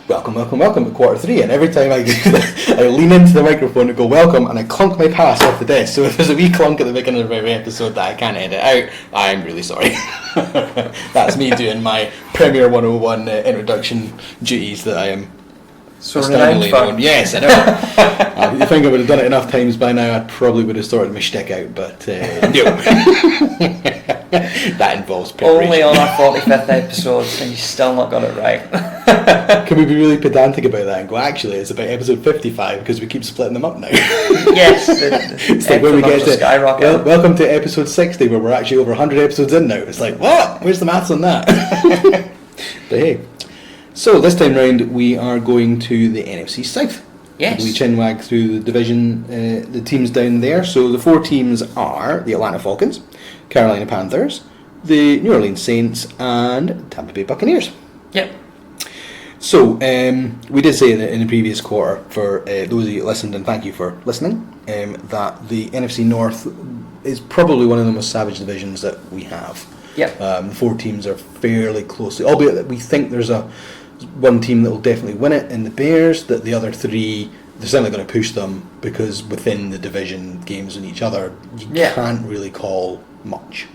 welcome at Q3, and every time I lean into the microphone and go welcome, and I clunk my pass off the desk. So if there's a wee clunk at the beginning of every episode that I can't edit out, I'm really sorry. That's me doing my Premiere 101 introduction duties that I am astoundingly known. Yes, I know. You think I would have done it enough times by now, I probably would have sorted my shtick out, but no. That involves preparation. Only on our 45th episode, and you still not got it right. Can we be really pedantic about that and go, actually, it's about episode 55 because we keep splitting them up now? Yes, it's like when we get to skyrocket. Welcome to episode 60, where we're actually over 100 episodes in now. It's like, what? Where's the maths on that? But hey. So this time round, we are going to the NFC South. Yes. We chinwag through the division, the teams down there. So the 4 teams are the Atlanta Falcons, Carolina Panthers, the New Orleans Saints, and Tampa Bay Buccaneers. Yep. So we did say that in the previous quarter, for those of you that listened, and thank you for listening, that the NFC North is probably one of the most savage divisions that we have. Yep. The 4 teams are fairly closely, albeit that we think there's one team that will definitely win it in the Bears, that the other 3, they're certainly going to push them, because within the division games and each other, you can't really call much.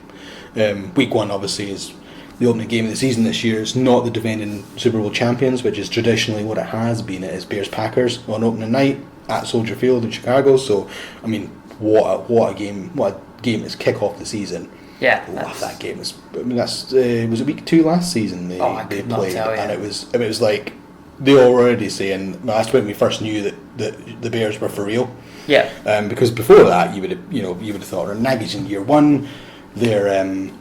Week 1 obviously is the opening game of the season this year. It's not the defending Super Bowl champions, which is traditionally what it has been. It is Bears-Packers on opening night at Soldier Field in Chicago. So, I mean, what a game is kick off the season. Yeah, that game was. I mean, was it week 2 last season they played, and it was like they were already saying that's when we first knew that the Bears were for real. Yeah. Because before that, you would have thought, Nagy's in year 1, they're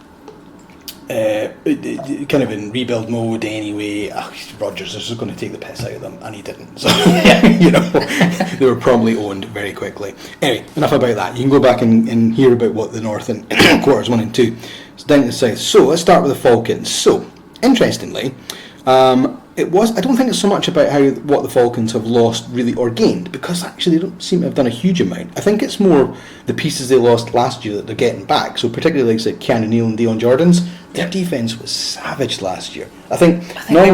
kind of in rebuild mode anyway. Rodgers is just going to take the piss out of them, and he didn't. So they were probably owned very quickly. Anyway, enough about that. You can go back and hear about what the North and quarters 1 and 2. It's down to the South. So let's start with the Falcons. So interestingly, I don't think it's so much about what the Falcons have lost really or gained, because actually they don't seem to have done a huge amount. I think it's more the pieces they lost last year that they're getting back. So particularly like Keanu Neal and Dion Jordan's, their defense was savage last year. I think they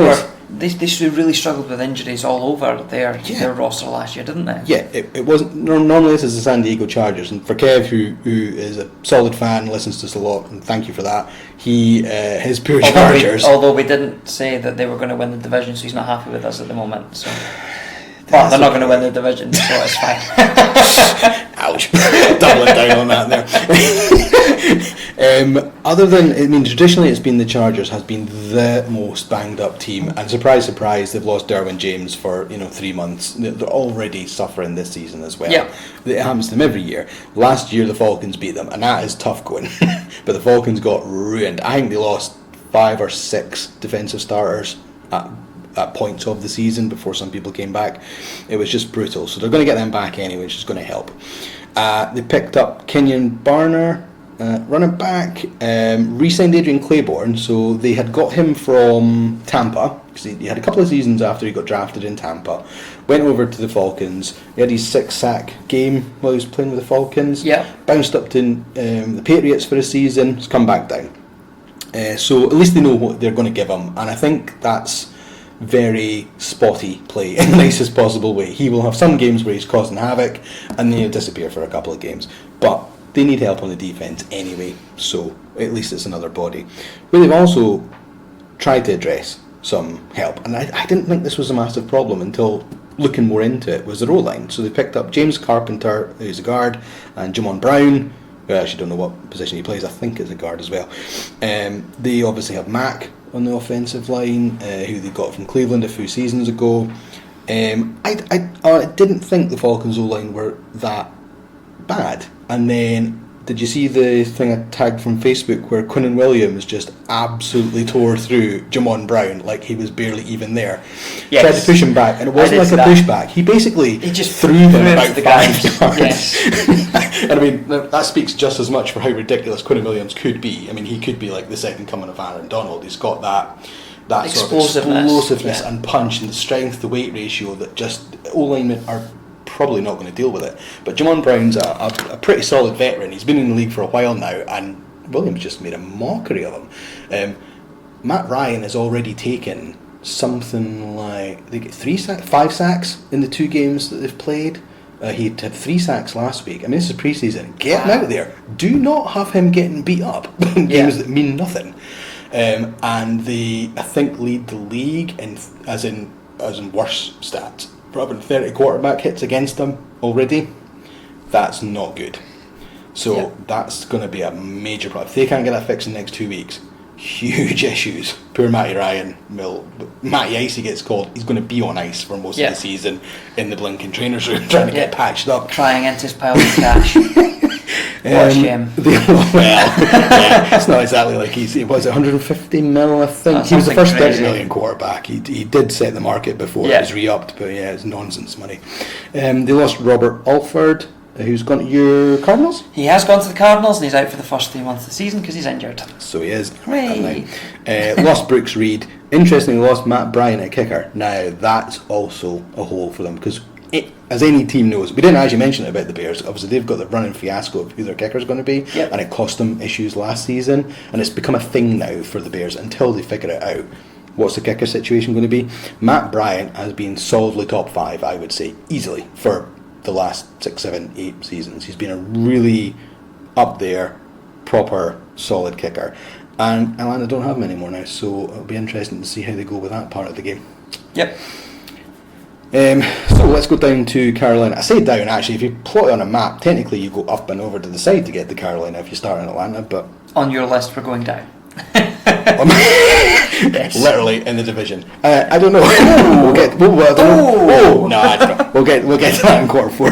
really struggled with injuries all over their roster last year, didn't they? Yeah, it wasn't. Normally this is the San Diego Chargers, and for Kev, who is a solid fan, listens to us a lot, and thank you for that. His poor Chargers. Although we didn't say that they were going to win the division, so he's not happy with us at the moment. So, but they're not going to win the division, so it's fine. Ouch! Doubling down on that there. Traditionally it's been the Chargers has been the most banged up team, and surprise, they've lost Derwin James for 3 months. They're already suffering this season as well. Yeah. It happens to them every year. Last year the Falcons beat them, and that is tough going. But the Falcons got ruined. I think they lost 5 or 6 defensive starters at points of the season before some people came back. It was just brutal. So they're going to get them back anyway, which is going to help. They picked up Kenyon Barner, running back, re-signed Adrian Claiborne. So they had got him from Tampa, because he had a couple of seasons after he got drafted in Tampa. Went over to the Falcons. He had his 6-sack game while he was playing with the Falcons. Yeah. Bounced up to the Patriots for a season. Has come back down. So at least they know what they're going to give him, and I think that's very spotty play in the nicest possible way. He will have some games where he's causing havoc, and then he'll disappear for a couple of games. But they need help on the defense anyway, so at least it's another body. But they've also tried to address some help, and I didn't think this was a massive problem until looking more into it, was the O-line. So they picked up James Carpenter, who's a guard, and Jamon Brown, who I actually don't know what position he plays. I think it's a guard as well. They obviously have Mack on the offensive line, who they got from Cleveland a few seasons ago. I didn't think the Falcons O-line were that bad. And then, did you see the thing I tagged from Facebook where Quinnen Williams just absolutely tore through Jamon Brown like he was barely even there? Yes. Tried to push him back, and it wasn't like a pushback. He just threw him about 5 yards. Yes. And I mean, that speaks just as much for how ridiculous Quinnen Williams could be. I mean, he could be like the second coming of Aaron Donald. He's got that sort of explosiveness and punch, and the strength, the weight ratio that just O-linemen are probably not going to deal with it. But Jamon Brown's a pretty solid veteran. He's been in the league for a while now, and Williams just made a mockery of him. Matt Ryan has already taken something like they get 5 sacks in the 2 games that they've played. He had 3 sacks last week. I mean, this is pre-season. Get him out there. Do not have him getting beat up in games that mean nothing. And they, I think, lead the league as in worse stats. For having 30 quarterback hits against them already. That's not good. So that's going to be a major problem. If they can't get that fixed in the next 2 weeks, huge issues. Poor Matty Ryan Matty Ice, he gets called. He's going to be on ice for most of the season in the blinking trainer's room trying to get patched up. Crying into his pile of cash. What a shame. It's not exactly like it was 150 mil, I think. He was the first 30 million quarterback. He did set the market before it was re-upped, but it's nonsense money. They lost Robert Alford, who's gone to your Cardinals? He has gone to the Cardinals, and he's out for the first 3 months of the season because he's injured. So he is. Hooray. Lost Brooks Reed. Interestingly, lost Matt Bryant at kicker. Now, that's also a hole for them because, as any team knows, we didn't actually mention it about the Bears. Obviously, they've got the running fiasco of who their kicker is going to be, and it cost them issues last season, and it's become a thing now for the Bears until they figure it out. What's the kicker situation going to be? Matt Bryant has been solidly top 5, I would say, easily, for the last 6, 7, 8 seasons. He's been a really up there, proper, solid kicker. And Atlanta don't have him anymore now, so it'll be interesting to see how they go with that part of the game. Yep. So let's go down to Carolina. I say down, actually. If you plot it on a map, technically you go up and over to the side to get to Carolina if you start in Atlanta, but... On your list, we're going down. Literally in the division. I don't know. I don't know. We'll get to that in quarter 4.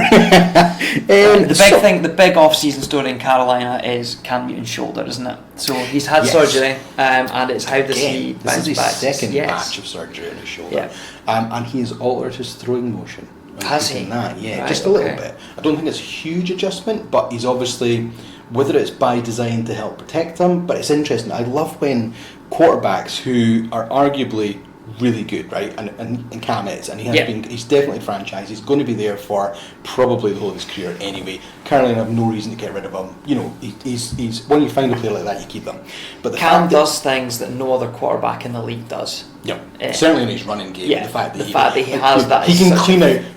The big off-season story in Carolina is Cam Newton's shoulder, isn't it? So he's had surgery, and it's how does he bounce back? This is his second batch of surgery in his shoulder, and he has altered his throwing motion. Has he? That, just a little bit. I don't think it's a huge adjustment, but he's obviously, whether it's by design to help protect him, but it's interesting. I love when quarterbacks who are arguably really good, right? And Cam is, and he has been. He's definitely franchised. He's going to be there for probably the whole of his career anyway. Carolina have no reason to get rid of him. You know, he's when you find a player like that, you keep them. But Cam does things that no other quarterback in the league does. Yeah, certainly in his running game. Yeah, the fact that he has that. He can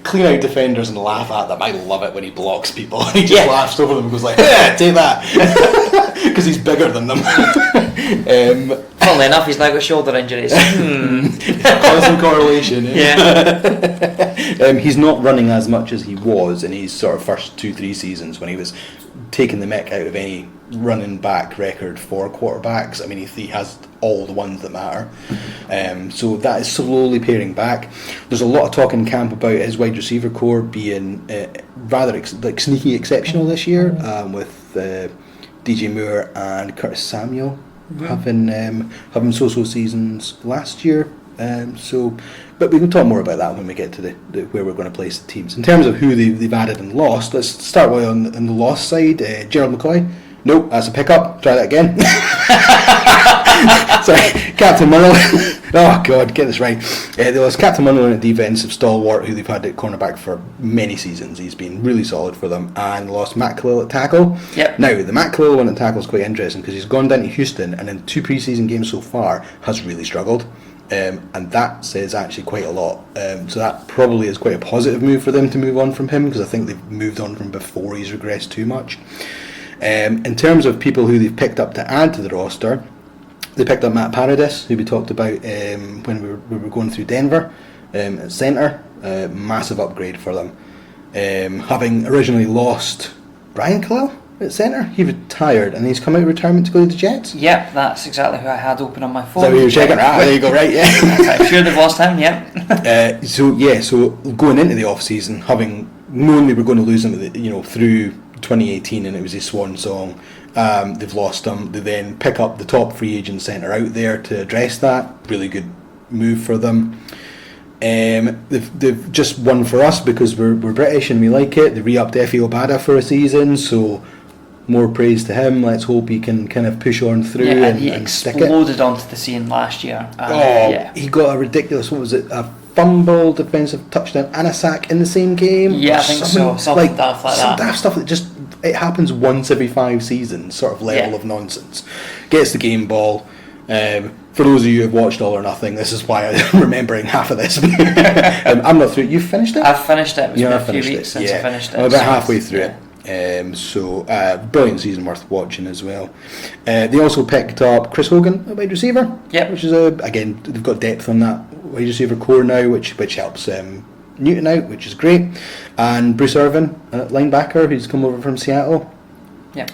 clean out defenders and laugh at them. I love it when he blocks people. He just laughs over them and goes like, "Yeah, take that," because he's bigger than them. Funnily enough, he's now got shoulder injuries. Constant correlation. He's not running as much as he was in his sort of first 2-3 seasons when he was taking the mick out of any running back record for quarterbacks. I mean, he has all the ones that matter. So that is slowly paring back. There's a lot of talk in camp about his wide receiver core being rather sneaky exceptional this year, with DJ Moore and Curtis Samuel having so-so seasons last year. But we can talk more about that when we get to the where we're going to place the teams. In terms of who they've added and lost, let's start with on the lost side. Gerald McCoy. Nope, that's a pickup. Try that again. Sorry, Captain Munro. Oh God, get this right. There was Captain Munro, a defensive stalwart who they've had at cornerback for many seasons. He's been really solid for them, and lost Matt Khalil at tackle. Yep. Now the Matt Khalil one at tackle is quite interesting because he's gone down to Houston and in 2 preseason games so far has really struggled. And that says actually quite a lot. So that probably is quite a positive move for them to move on from him, because I think they've moved on from before he's regressed too much. In terms of people who they've picked up to add to the roster, they picked up Matt Paradis, who we talked about when we were going through Denver, at centre. Massive upgrade for them. Having originally lost Brian Khalil at centre, he retired and he's come out of retirement to go to the Jets. Yep, that's exactly who I had open on my phone. So you were checking? There you go, right, yeah. I'm sure they've lost him, yep. So going into the off-season, having known they were going to lose him through 2018 and it was his swan song, they've lost him. They then pick up the top free agent centre out there to address that. Really good move for them. They've just won for us because we're British and we like it. They re-upped Effie Obada for a season, so more praise to him. Let's hope he can kind of push on through and he stick it. Exploded onto the scene last year. He got a ridiculous, what was it, a fumble, defensive touchdown and a sack in the same game? Yeah, I think so. Something daft like that. Some daft stuff that just, it happens once every 5 seasons, sort of level of nonsense. Gets the game ball. For those of you who have watched All or Nothing, this is why I'm remembering half of this. I'm not through. You've finished it? I've finished it. It's been a few weeks since I finished it. I'm about halfway through it. So brilliant season, worth watching as well. They also picked up Chris Hogan, a wide receiver. Yep. Which is again, they've got depth on that wide receiver core now, which helps Newton out, which is great. And Bruce Irvin, linebacker, who's come over from Seattle. Yeah.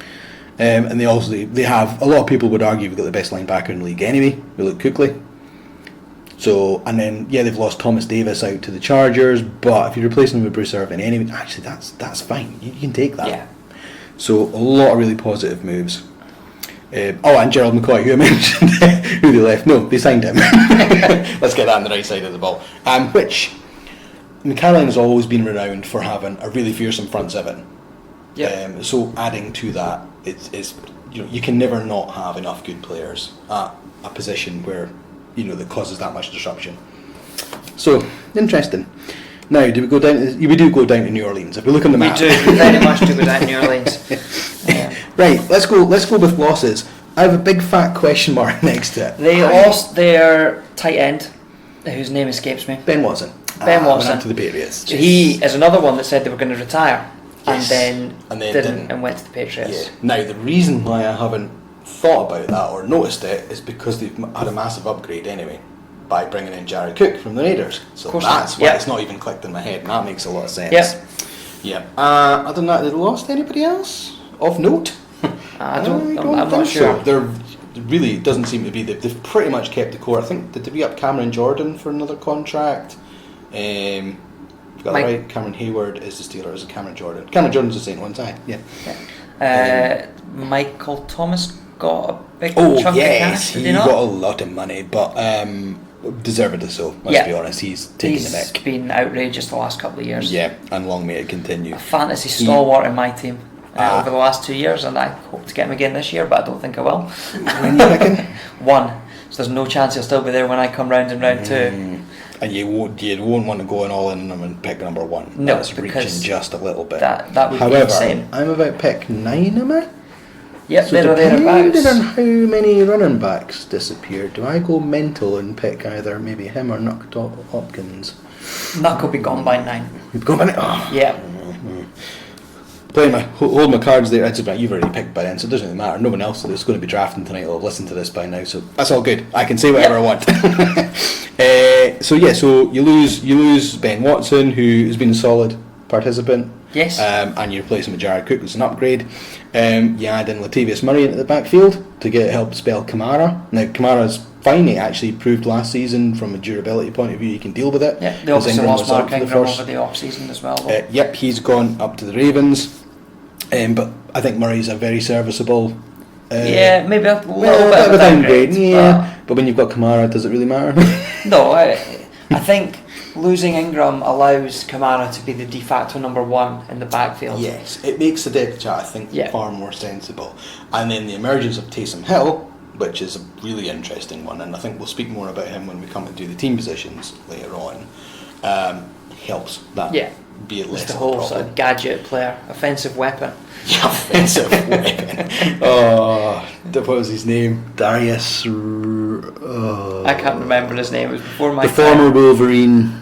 And they have, a lot of people would argue we've got the best linebacker in the league anyway, Luke Kuechly. So, and then they've lost Thomas Davis out to the Chargers, but if you replace him with Bruce Irvin anyway, actually that's fine. You can take that. Yeah. So a lot of really positive moves. And Gerald McCoy, who I mentioned, who they left. No, they signed him. Let's get that on the right side of the ball. Which Carolina has always been renowned for having a really fearsome front seven. Yeah. So adding to that, it's you can never not have enough good players at a position where that causes that much disruption. So interesting. Now, do we go down? We do go down to New Orleans. If we look on the map, we do. We very much do go down to New Orleans. Right. Let's go with losses. I have a big fat question mark next to it. They lost their tight end, whose name escapes me. Ben Watson. Ben Watson. Went to the Patriots. He is another one that said they were going to retire. Yes. And then didn't and went to the Patriots. Yeah. Now, the reason why I haven't thought about that or noticed it is because they've had a massive upgrade anyway by bringing in Jared Cook from the Raiders. So that's why it's not even clicked in my head, and that makes a lot of sense. Yeah. Other than that, they lost anybody else of note? I'm not sure. So. There really doesn't seem to be. They've pretty much kept the core. I think did we up Cameron Jordan for another contract? Got that right. Cameron Hayward is the Steelers. Cameron Jordan. Cameron Jordan's the St. One's eye. Yeah. Michael Thomas got a big chunk of cash. He got a lot of money, but deservedly so. Let's be honest. He's taking the mick. He's been outrageous the last couple of years. Yeah, and long may it continue. A fantasy stalwart in my team over the last 2 years, and I hope to get him again this year, but I don't think I will. When you picking? 1. So there's no chance he'll still be there when I come round in round 2. And you won't want to go all in on him and pick number 1. No, that's reaching just a little bit. That would be insane. I'm about pick 9, am I? Yep, so depending on how many running backs disappeared, do I go mental and pick either maybe him or Nuck Hopkins? Nuck will be gone by 9. You've gone by 9? Oh. Yeah. Hold my cards there. You've already picked by then, so it doesn't really matter. No one else that's going to be drafting tonight will have listened to this by now, so that's all good. I can say whatever I want. So you lose Ben Watson, who has been a solid participant. Yes. And you replace him with Jared Cook, who's an upgrade. You add in Latavius Murray into the backfield to help spell Kamara. Now Kamara's finally actually proved last season from a durability point of view he can deal with it. Yeah, they also lost Mark Ingram over the off-season as well. Yep, he's gone up to the Ravens. But I think Murray's a very serviceable. Maybe a little bit of a downgrade. But when you've got Kamara, does it really matter? No, I think losing Ingram allows Kamara to be the de facto number 1 in the backfield. Yes, it makes the depth chart, I think, far more sensible. And then the emergence of Taysom Hill, which is a really interesting one, and I think we'll speak more about him when we come and do the team positions later on, helps that. Yeah. Be it less the whole sort of gadget player, offensive weapon. Yeah, offensive weapon. What was his name? Darius. I can't remember his name. It was before my time. Former Wolverine.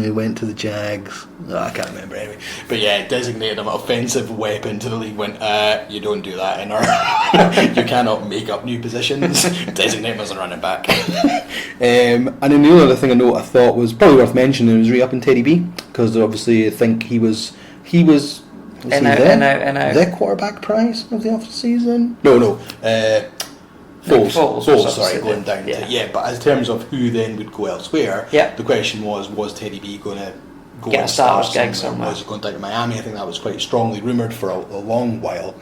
He went to the Jags. I can't remember anyway. But yeah, designated him an offensive weapon to the league. Went, you don't do that in our. You cannot make up new positions. Designate him as a running back. And then the other thing I thought was probably worth mentioning was re-upping Teddy B, because obviously I think he was the quarterback prize of the off season. No. Foles, going down to but in terms of who then would go elsewhere, the question was Teddy B going to go get and a starter's gig somewhere? Was he going down to Miami? I think that was quite strongly rumoured for a long while,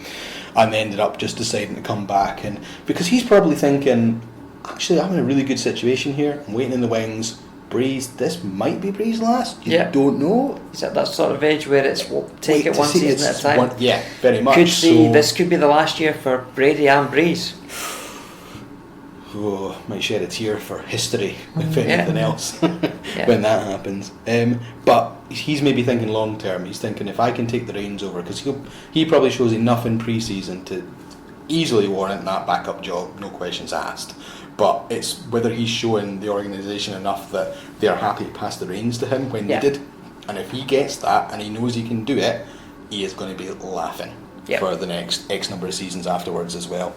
and they ended up just deciding to come back, and because he's probably thinking, actually I'm in a really good situation here, I'm waiting in the wings. Breeze, this might be Breeze last. You don't know. He's at that sort of age where it's take it one season at a time. Very much. This could be the last year for Brady and Breeze. Might shed a tear for history, if anything else, when that happens. But he's maybe thinking long term. He's thinking, if I can take the reins over, because he probably shows enough in pre-season to easily warrant that backup job, no questions asked. but it's whether he's showing the organisation enough that they're happy to pass the reins to him when needed. And if he gets that and he knows he can do it, he is going to be laughing for the next X number of seasons afterwards as well.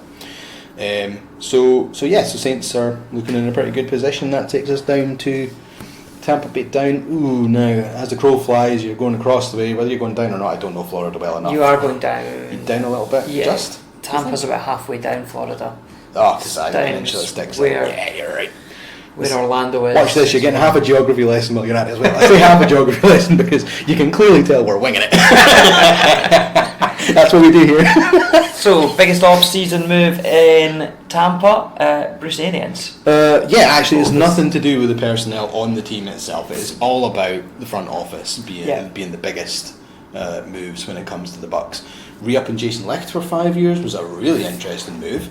So Saints are looking in a pretty good position. That takes us down to Tampa Bay down. Ooh, now as the crow flies, you're going across the way. Whether you're going down or not, I don't know Florida well enough. You are going down. You're down a little bit. Yeah. Just Tampa's about halfway down Florida. Oh, because I peninsula sticks. Yeah, you're right. Where Orlando is. Watch this, you're getting half a geography lesson while you're at it as well. I say half a geography lesson because you can clearly tell we're winging it. That's what we do here. So, biggest off-season move in Tampa, Bruce Arians. Actually it's nothing to do with the personnel on the team itself. It's all about the front office being the biggest moves when it comes to the Bucs. Re-upping Jason Licht for 5 years was a really interesting move.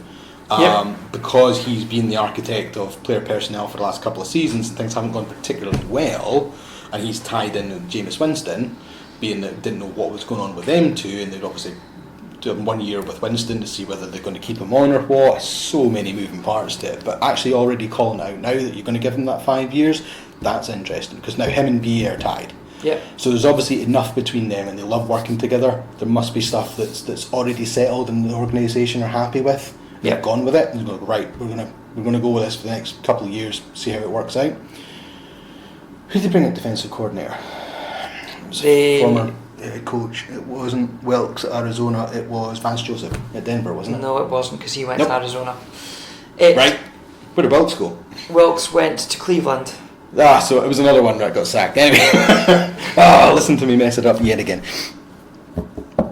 Because he's been the architect of player personnel for the last couple of seasons and things haven't gone particularly well, and he's tied in with Jameis Winston, being that didn't know what was going on with them two, and they'd obviously done 1 year with Winston to see whether they're going to keep him on or what. So many moving parts to it, but actually already calling out now that you're going to give him that 5 years, that's interesting, because now him and BA are tied. So there's obviously enough between them, and they love working together. There must be stuff that's already settled and the organisation are happy with. They've gone with it and go, right, we're gonna go with this for the next couple of years, see how it works out. Who did they bring in defensive coordinator? It was a former coach. It wasn't Wilkes at Arizona, it was Vance Joseph at Denver, wasn't it? No, it wasn't, because he went to Arizona. Right. Where did Wilkes go? Wilkes went to Cleveland. So it was another one that got sacked. Anyway. Listen to me mess it up yet again.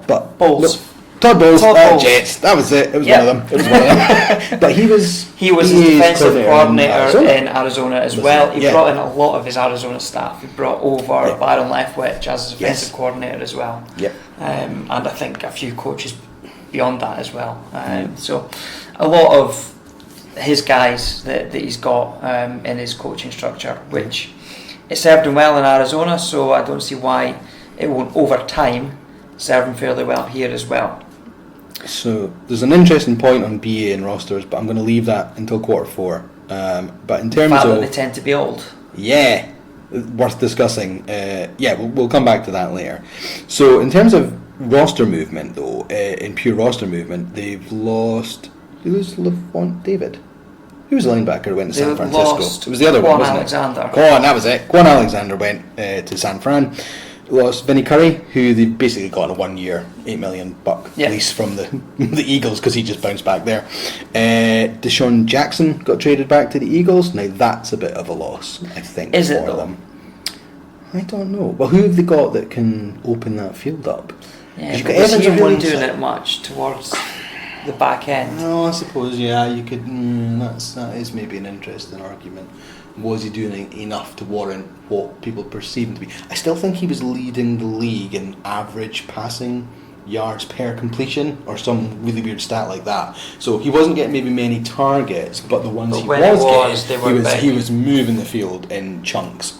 But Bowles. Todd Bowles, Jets. That was it. It was one of them. But he was the defensive coordinator in Arizona as well. He brought in a lot of his Arizona staff. He brought over Byron Leftwich as his defensive coordinator as well. And I think a few coaches beyond that as well. So a lot of his guys that he's got in his coaching structure, which it served him well in Arizona, so I don't see why it won't over time serve him fairly well here as well. So there's an interesting point on BA and rosters, but I'm going to leave that until quarter four. But in terms of they tend to be old. Worth discussing. We'll come back to that later. So in terms of roster movement, though, in pure roster movement, they've lost. Who's Levant David? Who was the linebacker who went to San Francisco? It was the other one, wasn't Alexander. it? That was it. Quan Alexander went to San Fran. Lost Vinny Curry, who they basically got on a 1 year, $8 million lease from the Eagles because he just bounced back there. Deshaun Jackson got traded back to the Eagles. Now that's a bit of a loss, I think, for them. I don't know. Well, who have they got that can open that field up? Yeah, but was he really doing it much towards the back end? No, I suppose, you could. That is maybe an interesting argument. Was he doing enough to warrant what people perceive him to be? I still think he was leading the league in average passing yards per completion or some really weird stat like that. So he wasn't getting maybe many targets, but the ones he was moving the field in chunks.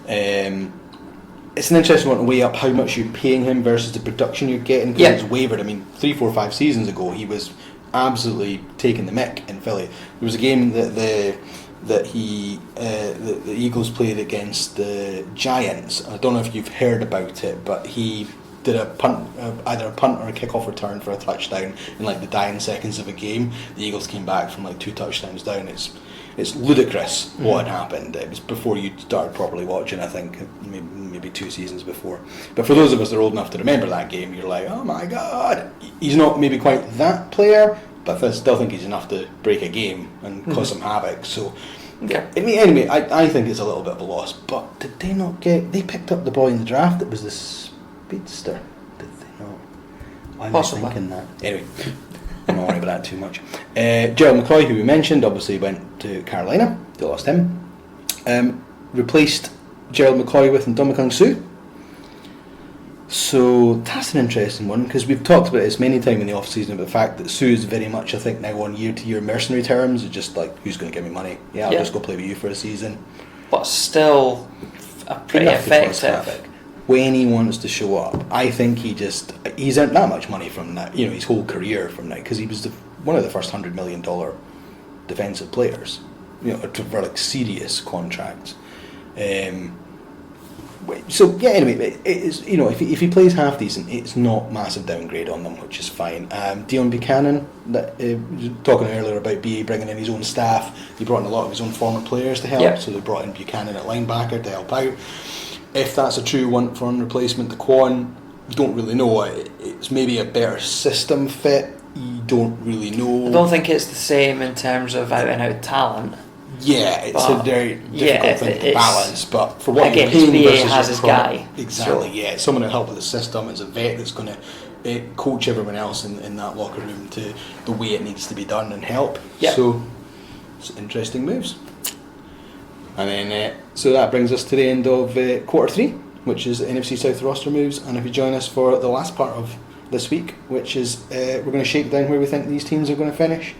It's an interesting one to weigh up how much you're paying him versus the production you're getting, because it's wavered. I mean, 3, 4, 5 seasons ago he was absolutely taking the mick in Philly. There was a game that the Eagles played against the Giants. I don't know if you've heard about it, but he did a punt, either a punt or a kickoff return for a touchdown in like the dying seconds of a game. The Eagles came back from like 2 touchdowns down. It's ludicrous what had happened. It was before you started properly watching, I think, maybe 2 seasons before. But for those of us that are old enough to remember that game, you're like, oh my god. He's not maybe quite that player, but I still think he's enough to break a game and cause some havoc. So, anyway, I think it's a little bit of a loss. But did they not they picked up the boy in the draft that was the speedster? Did they not? I'm thinking that. Anyway, I'm not worried about that too much. Gerald McCoy, who we mentioned, obviously went to Carolina. They lost him. Replaced Gerald McCoy with Ndamukong Suh. So that's an interesting one, because we've talked about this many times in the off-season about the fact that Suh is very much, I think, now on year-to-year mercenary terms. It's just like, who's going to give me money? I'll just go play with you for a season. But still a pretty effective. When he wants to show up, I think he's earned that much money from that, his whole career from that, because he was one of the first $100 million defensive players, for like serious contracts. So yeah, anyway, it is, if he plays half decent, it's not massive downgrade on them, which is fine. Dion Buchanan, talking earlier about BA bringing in his own staff, he brought in a lot of his own former players to help. So they brought in Buchanan at linebacker to help out. If that's a true one-for-one replacement to Quan, you don't really know. It's maybe a better system fit. You don't really know. I don't think it's the same in terms of out-and-out talent. Yeah, it's a very difficult thing to balance, but for what you're paying BA has his guy. Exactly, so. It's someone to help with the system. It's a vet that's going to coach everyone else in that locker room to the way it needs to be done and help. So, it's interesting moves. And then, so that brings us to the end of quarter 3, which is NFC South roster moves. And if you join us for the last part of this week, which is we're going to shake down where we think these teams are going to finish.